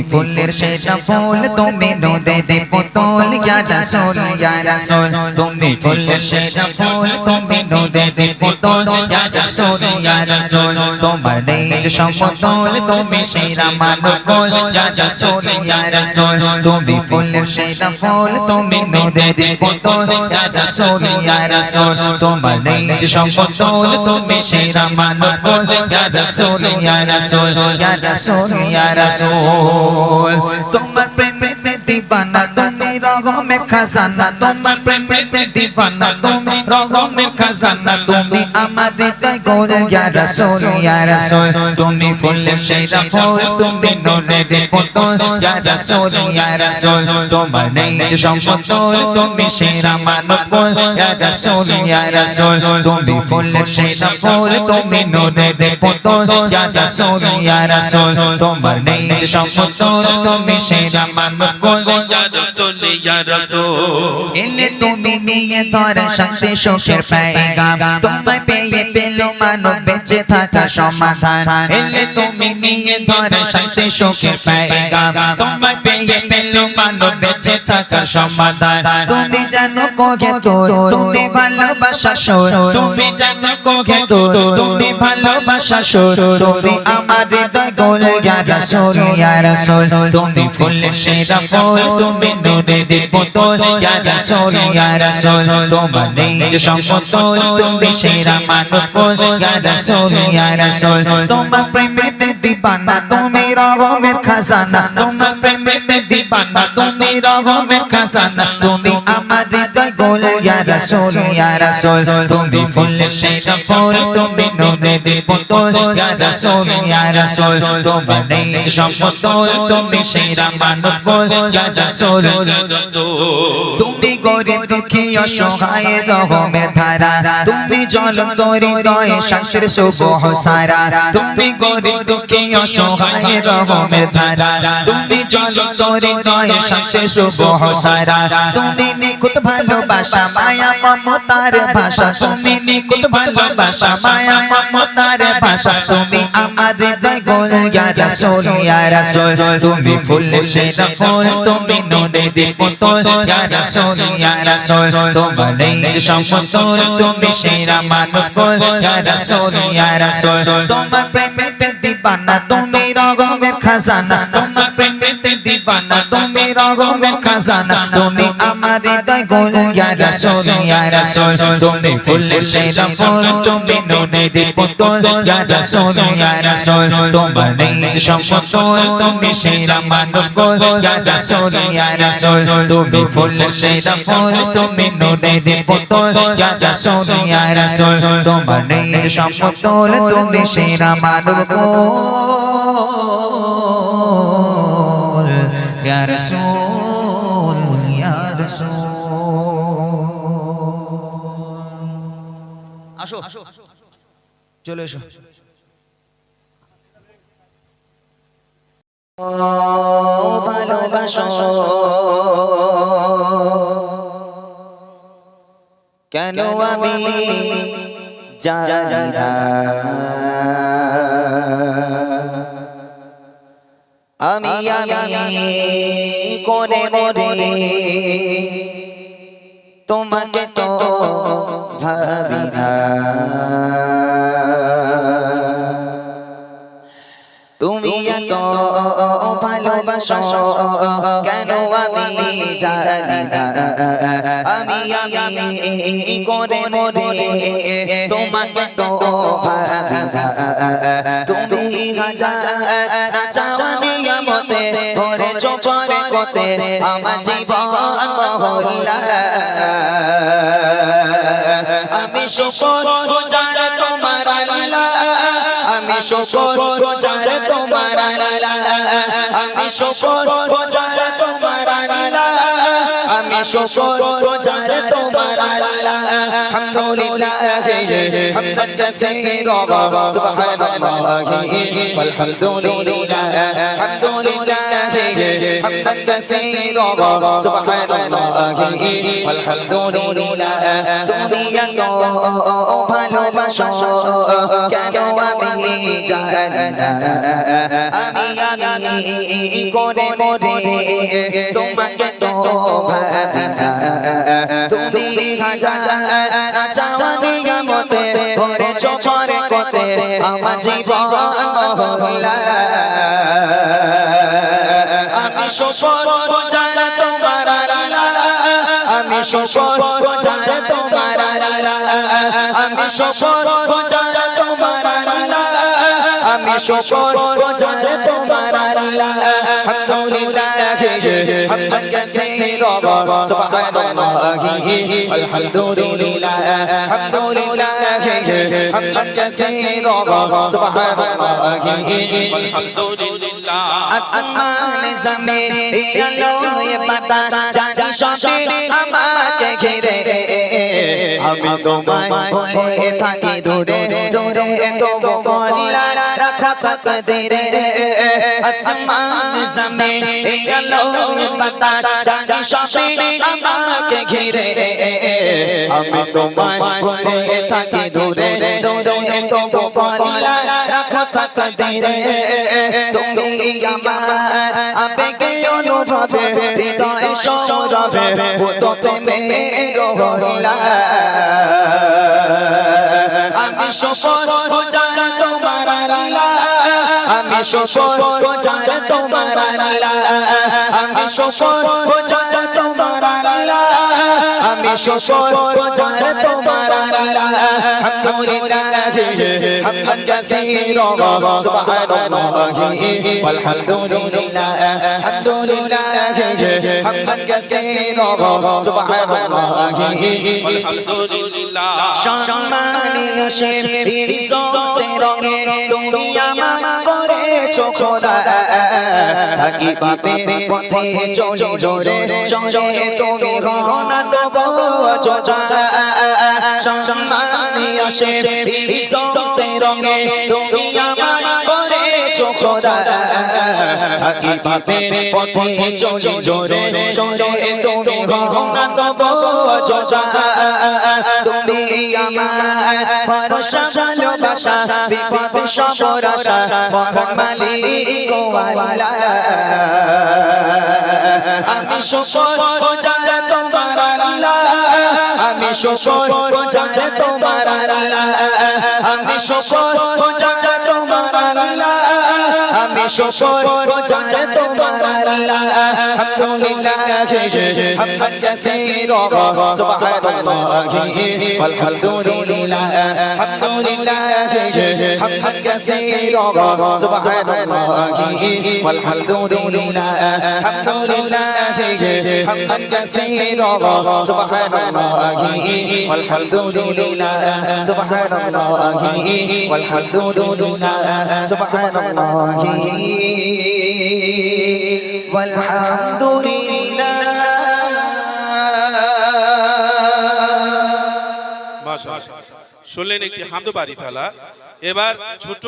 ফুলের সেটা ফুল তুমি নদে দে পুতুল ইয়া রাসূল তুমি ফুলের সেটা ফুল তুমি নদে দে পুতুল ইয়া রাসূল তোমার নেই সমতল তুমি সেরা মানবুল ইয়া রাসূল তুমি ফুলের সেটা ফুল তুমি নদে দে পুতুল ইয়া রাসূল তোমার নেই সমতল তুমি সেরা মানবুল ইয়া রাসূল তোমার প্রেমেতে দিবানা তুমি রগমে খাজানা তোমার প্রেমেতে দিবানা তুমি রগমে খাজানা তুমি আমার হৃদয় গোল ইয়া রাসূল তুমি ফুলের সেরা ফুল তুমি নূরের পুতুল ইয়া রাসূল তোমার নেই সমতল তুমি সেরা মানবুল ইয়া রাসূল তুমি ফুলের সেরা ফুল তুমি নূরের পুতুল ইয়া রাসূল তোমার নেই সমতল তুমি সেরা মানবুল ইয়া রাসূল এলে তুমি নিয়ে ধরা শান্তি সুখের পেগাম তোমায় পেয়ে পেল মানব বেঁচে থাকা সমাধান এলে তুমি নিয়ে ধরা শান্তি সুখের পেগাম তোমায় পেয়ে পেল মানব বেঁচে থাকা সমাধান তুমি জানো কোকে তোর তুমি ভালোবাসা সুর তুমি জানো কোকে তোর তুমি ভালোবাসা সুর তুমি আমার হৃদয় গোল ইয়া রাসূল তুমি ফুলের সেরা ফুল তুমি নূরের পুতুল ইয়া রাসূল তোমার নেই সমতল তুমি সেরা মানবুল ইয়া রাসূল তোমার প্রেমেতে দিবানা তুমি রগমের খাজানা তোমার প্রেমেতে দিবানা তুমি রগমের খাজানা তুমি আমার হৃদয় গোল ইয়া রাসূল তুমি ফুলের সেরা ফুল তুমি নূরের পুতুল ইয়া রাসূল তোমার নেই সমতল তুমি সেরা মানবুল ইয়া রাসূল তুমি গরিব দুঃখী অসহায় রগমের ধারা তুমি জ্বলন্ত হৃদয়ে শান্তির সুবহ সারা তুমি গরিব দুঃখী অসহায় রগমের ধারা তুমি জ্বলন্ত হৃদয়ে শান্তির সুবহ সারা তুমি নিখুঁত ভালোবাসা মায়া মমতার ভাষা তুমি নিখুঁত ভালোবাসা মায়া মমতার ভাষা তুমি আমার হৃদয় গোল ইয়া রাসূল তুমি ফুলের সেরা ফুল তুমি নূরের পুতুল ইয়া রাসূল তোমার নেই সমতল তুমি সেরা মানবুল ইয়া রাসূল তোমার প্রেমেতে দিবানা তুমি রগমের খাজানা তোমার প্রেমেতে দিবানা তুমি রগমের খাজানা তুমি আমার হৃদয় গোল ইয়া রাসূল তুমি ফুলের সেরা ফুল তুমি নূরের পুতুল ইয়া রাসূল তোমার নেই সমতল তুমি সেরা মানবুল ইয়া রাসূল তুমি ফুলের সেরা ফুল তুমি নূরের পুতুল ইয়া রাসূল তোমার নেই সমতল তুমি সেরা মানবুল ইয়া রাসূল আসো চলে এসো ভালোবাসো কেন আমি জানি না আমি করে মরে তোমাকে তো ভাবি না তুমি এত ভালোবাসো কেন আমি জানি না আমি করে মরে তোমাকে তো ভাবি না তুমি হাজার চাওয়ানি আমতে ভরে চোপরে কোতে আমার জীবন মহল্লা আমি শুকর গুজার তোমার আল্লাহ আমি শুকর গুজার তোমার আল্লাহ আমি শুকর গুজার তোমার আল্লাহ আমি শুকর গুজার তোমার আল্লাহ আলহামদুলিল্লাহ হামদান কাসীরা সুবহানাল্লাহি ওয়ালহামদুলিল্লাহ আলহামদুলিল্লাহ হামদান কাসীরা সুবহানাল্লাহি আলহামদুলিল্লাহ তুমি এত ভালোবাসো কেন আমি জানি না আমি করে করে তোমাকে তো ভাবি না তুমি হাজার চাওয়ানিয়া মতে ভরে চোখরে কোতে আমার জীবন মহল্লা আমি শুকর গুজার তোমার আল্লাহ আমি শুকর গুজার তোমার আল্লাহ আমি শুকর গুজার তোমার আল্লাহ আমি শুকর গুজার তোমার আল্লাহ আলহামদুলিল্লাহ হামদান কাসীরা সুবহানাল্লাহি আলহামদুলিল্লাহ আলহামদুলিল্লাহ হামদান কাসীরা সুবহানাল্লাহি আলহামদুলিল্লাহ আসমান জমিন আলোয় বাতাস জানি সবে আমাকে ঘিরে আমি তোমায় বলে থাকি দূরে দূরে তবু গলা রাখা তাকদীরে আসমান জমিন আলোয় বাতাস জানি সবে আমাকে ঘিরে আমি তোমায় বলে থাকি দূরে দূরে তবু গলা রাখা তাকদীরে তুমি আমার আবেগে অনুভবে হৃদয় সৌরভে পুত প্রেমের গলা আমি শুকর গুজার তোমার আল্লাহ আমি শুকর গুজার তোমার আল্লাহ আমি শুকর গুজার তোমার আল্লাহ আমি শুকর গুজার তোমার আল্লাহ আলহামদুলিল্লাহ হামদান কাসীরা সুবহানাল্লাহি আলহামদুলিল্লাহ আলহামদুলিল্লাহ হামদান কাসীরা সুবহানাল্লাহি আলহামদুলিল্লাহ সম্মানীয় শের ইজ্জতের রঙে তুমি আমার করেছো খোদা থাকি পাপের পথে চলে জোরে চলে তুমি রওনা দেবো যোজা সম্মানীয় শের ইজ্জতের রঙে তুমি আমার করেছো খোদা থাকি পাপের পথে চলে জোরে চলে তুমি রওনা দেবো যোজা তুমি আমার ভরসা ভালোবাসা বিপদ সব আশা মহান মালিক ও আল্লাহ আমি শুকর গুজার তোমার আল্লাহ আমি শুকর গুজার তোমার আল্লাহ আমি শুকর গুজার তোমার আল্লাহ আমি শুকর গুজার তোমার আল্লাহ আলহামদুলিল্লাহ হামদান কাসীরা সুবহানাল্লাহি আলহামদুলিল্লাহ আলহামদুলিল্লাহ হামদান কাসীরা সুবহানাল্লাহি আলহামদুলিল্লাহ আলহামদুলিল্লাহ হামদান কাসীরা সুবহানাল্লাহি আলহামদুলিল্লাহ সুবহানাল্লাহি আলহামদুলিল্লাহ সুবহানাল্লাহি walhamdulillah মাশাআল্লাহ শুনলেন একটি হামদ বাড়ি তালা এবার ছোট্ট